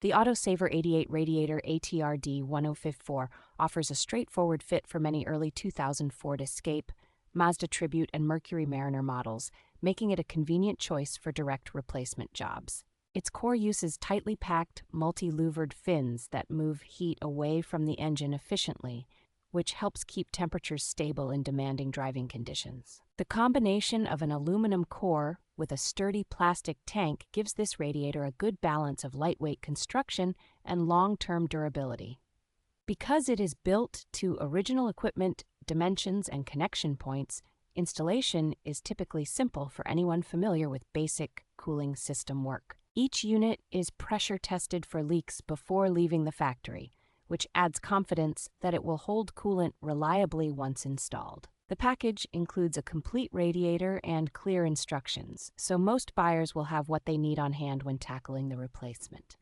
The AUTOSAVER88 Radiator ATRD1054 offers a straightforward fit for many early 2000 Ford Escape, Mazda Tribute, and Mercury Mariner models, making it a convenient choice for direct replacement jobs. Its core uses tightly packed, multi-louvered fins that move heat away from the engine efficiently, which helps keep temperatures stable in demanding driving conditions. The combination of an aluminum core with a sturdy plastic tank gives this radiator a good balance of lightweight construction and long-term durability. Because it is built to original equipment, dimensions, and connection points, installation is typically simple for anyone familiar with basic cooling system work. Each unit is pressure tested for leaks before leaving the factory, which adds confidence that it will hold coolant reliably once installed. The package includes a complete radiator and clear instructions, so most buyers will have what they need on hand when tackling the replacement.